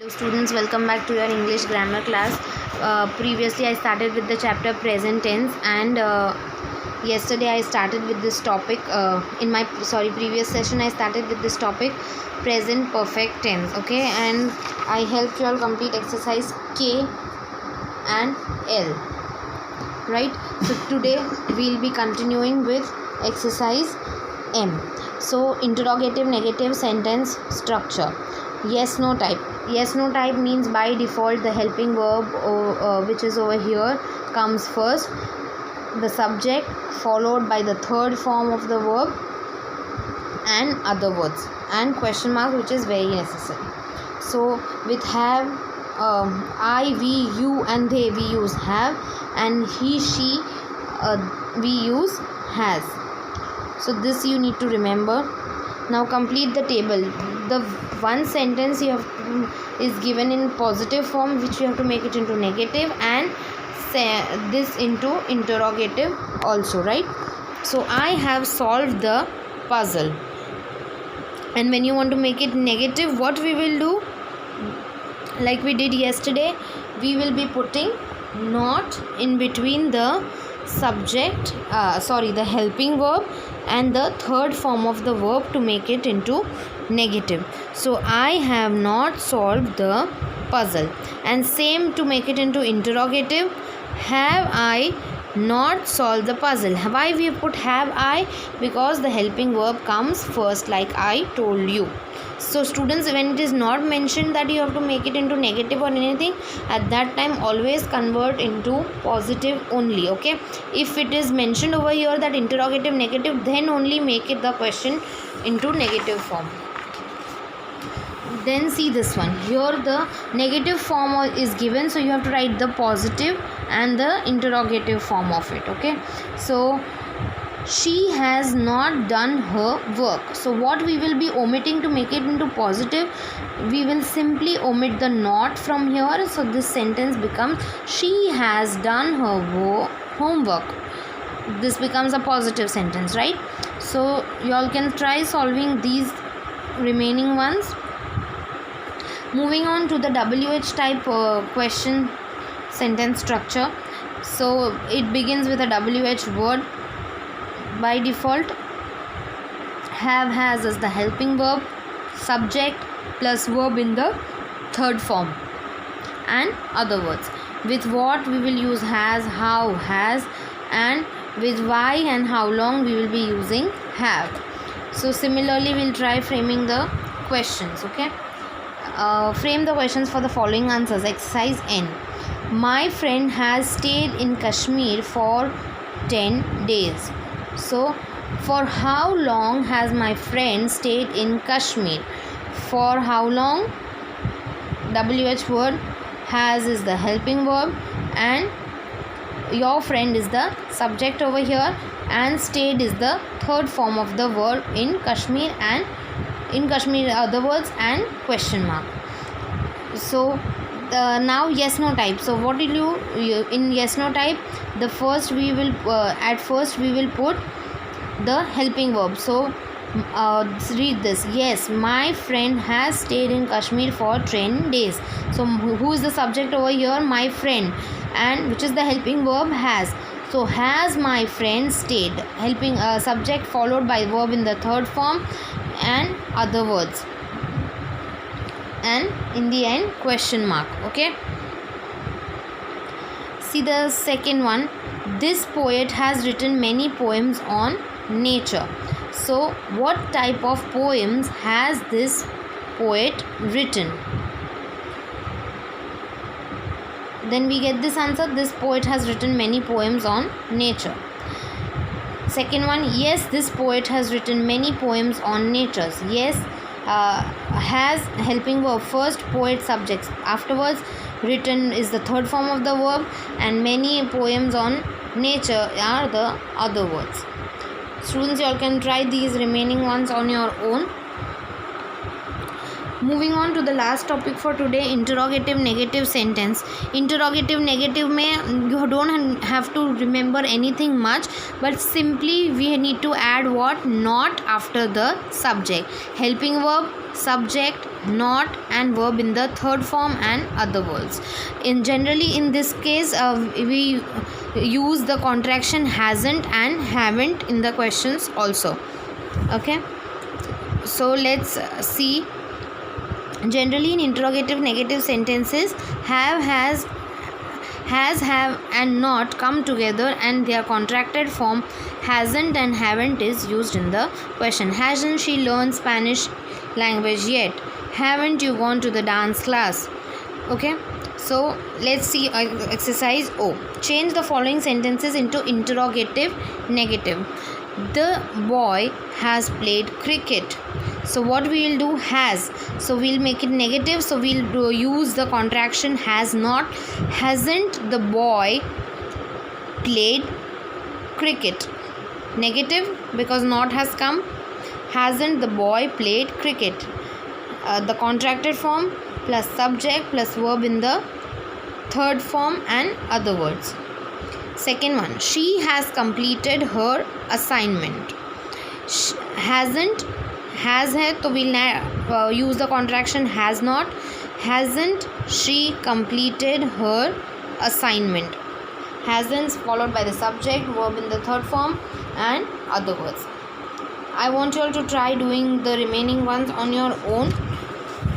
Students, welcome back to your English grammar class. Previously I started with the chapter present tense, and yesterday I started with this topic. Previous session I started with this topic, present perfect tense. Okay, and I helped you all complete exercise K and L, right? So today we'll be continuing with exercise M. So interrogative negative sentence structure. Yes no type. Yes no type means by default the helping verb which is over here comes first, the subject followed by the third form of the verb and other words, and question mark, which is very necessary. So with have, I, we, you and they we use have, and he, she we use has. So this you need to remember. Now complete the table. The one sentence you have is given in positive form, which you have to make it into negative, and say this into interrogative also, right? So I have solved the puzzle. And when you want to make it negative, what we will do, like we did yesterday, we will be putting not in between the subject, the helping verb and the third form of the verb to make it into negative. So I have not solved the puzzle. And same to make it into interrogative, have I not solved the puzzle. Why we put have I? Because the helping verb comes first, like I told you. So students, when it is not mentioned that you have to make it into negative or anything, at that time always convert into positive only. Okay, if it is mentioned over here that interrogative negative, then only make it the question into negative form. Then see this one here, the negative form is given, so you have to write the positive and the interrogative form of it. Okay, so she has not done her work. So what we will be omitting to make it into positive, we will simply omit the not from here. So this sentence becomes she has done her homework. This becomes a positive sentence, right? So you all can try solving these remaining ones. Moving on to the WH type question sentence structure. So it begins with a WH word. By default, have, has as the helping verb, subject plus verb in the third form, and other words. With what we will use has, how, has, and with why and how long we will be using have. So similarly we'll try framing the questions. Okay, frame the questions for the following answers. Exercise N. My friend has stayed in Kashmir for 10 days. So for how long has my friend stayed in Kashmir? For how long? WH word, has is the helping verb, and your friend is the subject over here, and stayed is the third form of the verb in Kashmir, and in Kashmir other words and question mark. So now yes no type. So what will you in yes no type, the first we will at first we will put the helping verb. So read this. Yes, my friend has stayed in Kashmir for 10 days. So who is the subject over here? My friend, and which is the helping verb? Has. So has my friend stayed, helping subject followed by verb in the third form and other words, and in the end question mark. Okay, see the second one. This poet has written many poems on nature. So what type of poems has this poet written? Then we get this answer. This poet has written many poems on nature. Second one, yes, this poet has written many poems on nature. Yes, has helping verb first, poet subjects afterwards, written is the third form of the verb, and many poems on nature are the other words. Students, you all can try these remaining ones on your own. Moving on to the last topic for today, interrogative negative sentence. Interrogative negative में you don't have to remember anything much, but simply we need to add what? Not after the subject. Helping verb, subject, not, and verb in the third form and other words. Generally in this case we use the contraction hasn't and haven't in the questions also. Okay, so let's see. Generally in interrogative negative sentences, have, has, have, and not come together, and their contracted form hasn't and haven't is used in the question. Hasn't she learned Spanish language yet? Haven't you gone to the dance class? Okay, so let's see exercise O. Change the following sentences into interrogative negative. The boy has played cricket. So what we will do? Has. So we'll make it negative. So we'll use the contraction has not. Hasn't the boy played cricket? Negative because not has come. Hasn't the boy played cricket? The contracted form plus subject plus verb in the third form and other words. Second one, she has completed her assignment. Hasn't, has है तो we'll use the contraction has not. Hasn't she completed her assignment? Hasn't followed by the subject, verb in the third form and other words. I want you all to try doing the remaining ones on your own.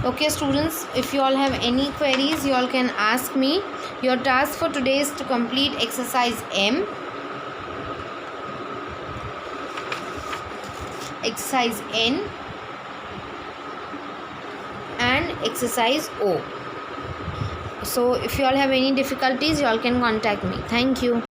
Okay students, if you all have any queries, you all can ask me. Your task for today is to complete exercise M, exercise N and exercise O. So if you all have any difficulties, you all can contact me. Thank you.